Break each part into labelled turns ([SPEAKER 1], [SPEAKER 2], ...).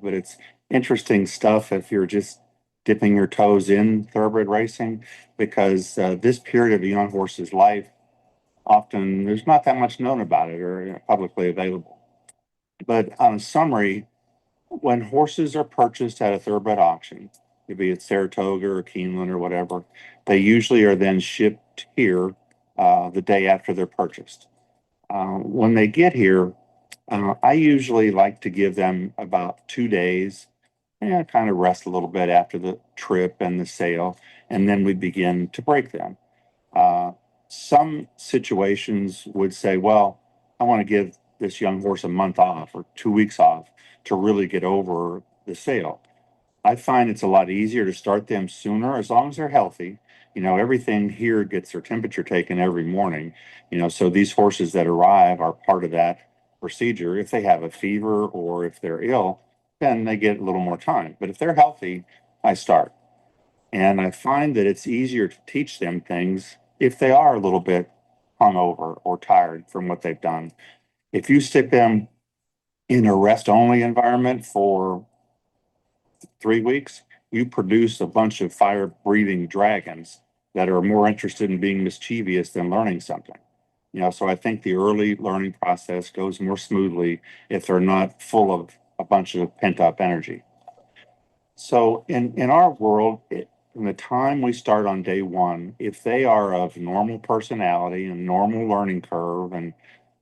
[SPEAKER 1] But it's interesting stuff if you're just dipping your toes in thoroughbred racing, because this period of a young horse's life, often there's not that much known about it or publicly available. But on a summary, when horses are purchased at a thoroughbred auction, be it Saratoga or Keeneland or whatever, they usually are then shipped here the day after they're purchased. When they get here, I usually like to give them about 2 days and kind of rest a little bit after the trip and the sale, and then we begin to break them. Uh, some situations would say, well, I want to give this young horse a month off or 2 weeks off to really get over the sale. I find it's a lot easier to start them sooner as long as they're healthy. Everything here gets their temperature taken every morning. So these horses that arrive are part of that procedure. If they have a fever or if they're ill, then they get a little more time. But if they're healthy, I start. And I find that it's easier to teach them things if they are a little bit hungover or tired from what they've done. If you stick them in a rest only environment for 3 weeks, you produce a bunch of fire breathing dragons that are more interested in being mischievous than learning something. So I think the early learning process goes more smoothly if they're not full of a bunch of pent up energy. So in our world, from the time we start on day one, if they are of normal personality and normal learning curve and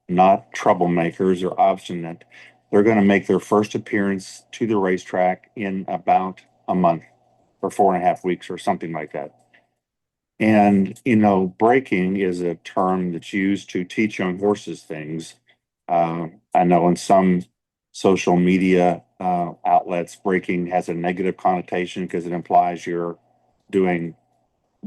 [SPEAKER 1] not troublemakers or obstinate, they're going to make their first appearance to the racetrack in about a month or 4.5 weeks or something like that. And, breaking is a term that's used to teach young horses things. I know in some social media outlets, breaking has a negative connotation because it implies you're doing,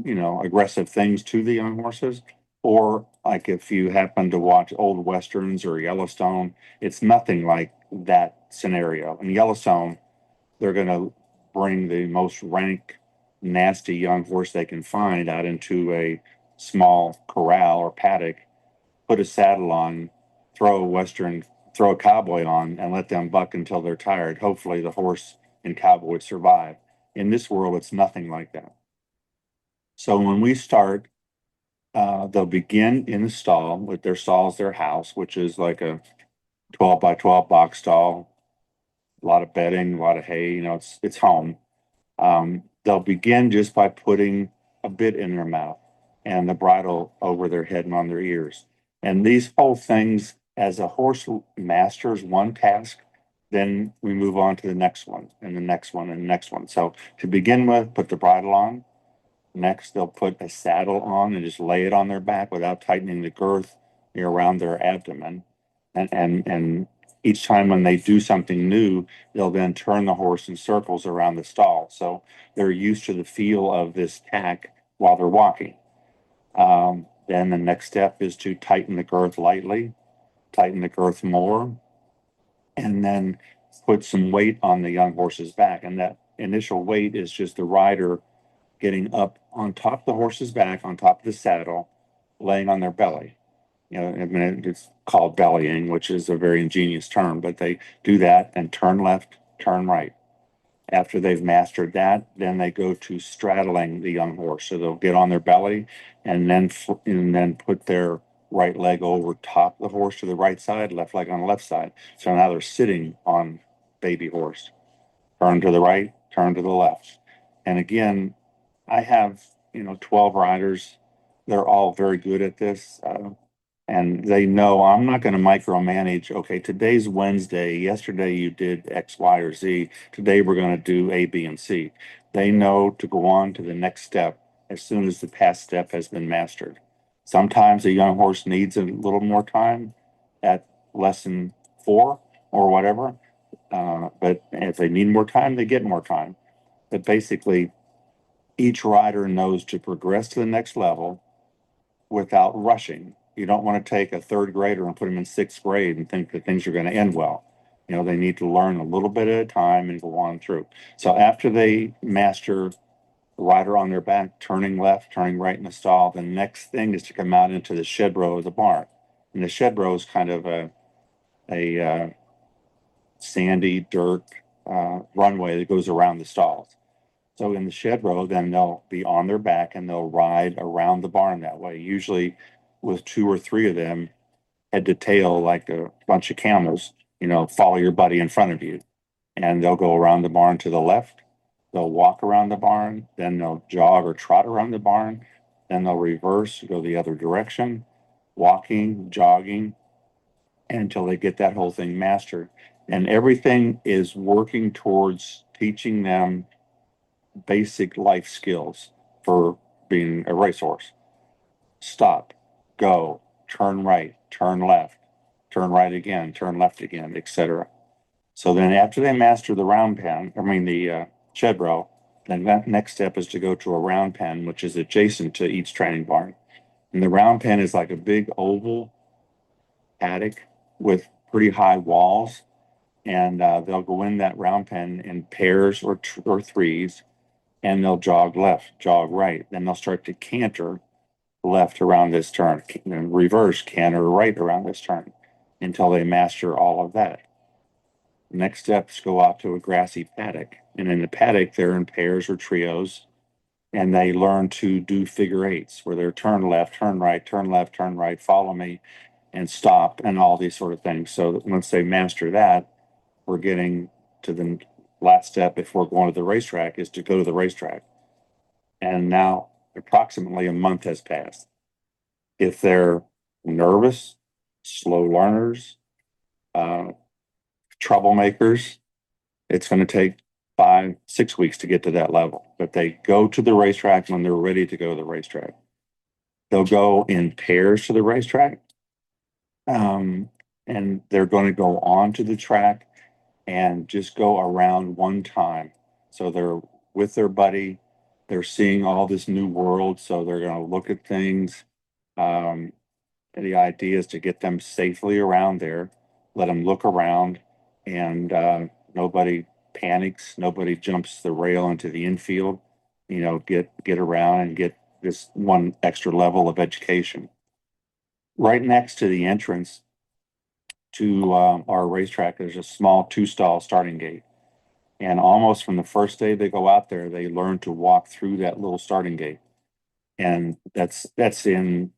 [SPEAKER 1] aggressive things to the young horses. Or like if you happen to watch old Westerns or Yellowstone, it's nothing like that scenario. In Yellowstone, they're going to bring the most rank, nasty young horse they can find out into a small corral or paddock, put a saddle on, throw a cowboy on, and let them buck until they're tired. Hopefully, the horse and cowboy would survive. In this world, it's nothing like that. So when we start, they'll begin in the stall. With their stall's their house, which is like a 12 by 12 box stall, a lot of bedding, a lot of hay. It's home. They'll begin just by putting a bit in their mouth and the bridle over their head and on their ears. And these whole things, as a horse masters one task, then we move on to the next one and the next one and the next one. So to begin with, put the bridle on. Next, they'll put a saddle on and just lay it on their back without tightening the girth around their abdomen. And each time when they do something new, they'll then turn the horse in circles around the stall. So they're used to the feel of this tack while they're walking. Then the next step is to tighten the girth lightly, tighten the girth more, and then put some weight on the young horse's back. And that initial weight is just the rider getting up on top of the horse's back, on top of the saddle, laying on their belly. I mean, it's called bellying, which is a very ingenious term, but they do that and turn left, turn right. After they've mastered that, then they go to straddling the young horse. So they'll get on their belly and then put their right leg over top of the horse to the right side, left leg on the left side. So now they're sitting on baby horse. Turn to the right, turn to the left. And again, I have, 12 riders. They're all very good at this. And they know I'm not going to micromanage. Okay, today's Wednesday. Yesterday you did X, Y, or Z. Today we're going to do A, B, and C. They know to go on to the next step as soon as the past step has been mastered. Sometimes a young horse needs a little more time at lesson 4 or whatever. But if they need more time, they get more time. But basically, each rider knows to progress to the next level without rushing. You don't want to take a third grader and put them in sixth grade and think that things are going to end well. They need to learn a little bit at a time and go on through. So after they master the rider on their back, turning left, turning right in the stall, the next thing is to come out into the shed row of the barn. And the shed row is kind of a sandy dirt runway that goes around the stalls. So in the shed row, then they'll be on their back and they'll ride around the barn that way, usually with two or three of them head to tail like a bunch of camels, follow your buddy in front of you. And they'll go around the barn to the left. They'll walk around the barn, then they'll jog or trot around the barn, then they'll reverse, go the other direction, walking, jogging, until they get that whole thing mastered. And everything is working towards teaching them basic life skills for being a racehorse. Stop, go, turn right, turn left, turn right again, turn left again, etc. So then after they master the round pen, the shed row, then that next step is to go to a round pen, which is adjacent to each training barn. And the round pen is like a big oval attic with pretty high walls. And they'll go in that round pen in pairs or threes, and they'll jog left, jog right. Then they'll start to canter left around this turn, reverse, canter right around this turn until they master all of that. Next steps go out to a grassy paddock. And in the paddock, they're in pairs or trios, and they learn to do figure eights where they're turn left, turn right, turn left, turn right, follow me, and stop, and all these sort of things. So once they master that, we're getting to the last step if we're going to the racetrack is to go to the racetrack. And now approximately a month has passed. If they're nervous, slow learners, uh, troublemakers, it's going to take 5-6 weeks to get to that level. But they go to the racetrack when they're ready to go to the racetrack. They'll go in pairs to the racetrack, and they're going to go on to the track and just go around one time. So they're with their buddy, they're seeing all this new world, so they're going to look at things. Um, and the idea is to get them safely around there, let them look around, and nobody panics, nobody jumps the rail into the infield. Get around and get this one extra level of education. Right next to the entrance to our racetrack, there's a small two-stall starting gate. And almost from the first day they go out there, they learn to walk through that little starting gate. And that's in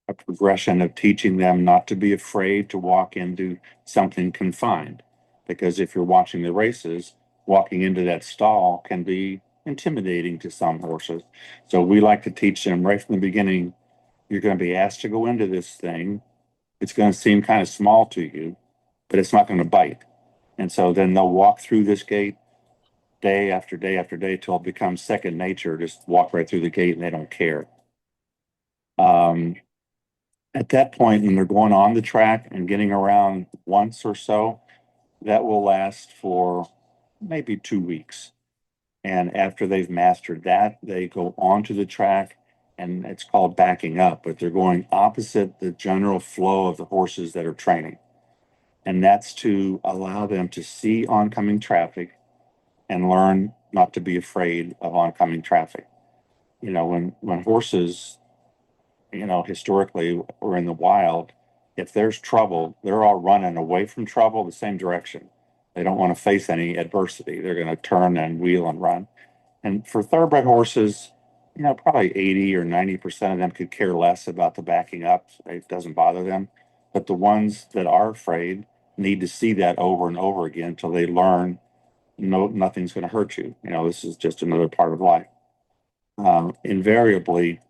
[SPEAKER 1] a progression of teaching them not to be afraid to walk into something confined. Because if you're watching the races, walking into that stall can be intimidating to some horses. So we like to teach them right from the beginning, you're going to be asked to go into this thing. It's going to seem kind of small to you, but it's not going to bite. And so then they'll walk through this gate day after day after day till it becomes second nature. Just walk right through the gate and they don't care. Um, at that point, when they're going on the track and getting around once or so, that will last for maybe 2 weeks. And after they've mastered that, they go onto the track, and it's called backing up, but they're going opposite the general flow of the horses that are training. And that's to allow them to see oncoming traffic and learn not to be afraid of oncoming traffic. When horses, historically or in the wild, if there's trouble, they're all running away from trouble the same direction. They don't want to face any adversity. They're going to turn and wheel and run. And for thoroughbred horses, probably 80 or 90% of them could care less about the backing up. It doesn't bother them. But the ones that are afraid need to see that over and over again until they learn, no, nothing's going to hurt you. This is just another part of life. Invariably,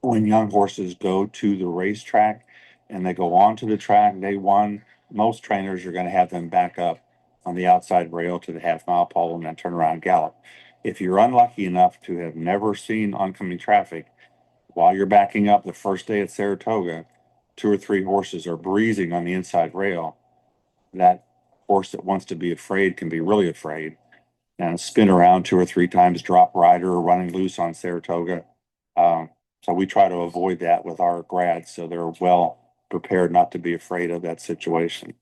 [SPEAKER 1] when young horses go to the racetrack and they go onto the track day one, most trainers are going to have them back up on the outside rail to the half-mile pole and then turn around and gallop. If you're unlucky enough to have never seen oncoming traffic, while you're backing up the first day at Saratoga, 2 or 3 horses are breezing on the inside rail. That horse that wants to be afraid can be really afraid and spin around 2 or 3 times, drop rider or running loose on Saratoga. So we try to avoid that with our grads so they're well prepared not to be afraid of that situation.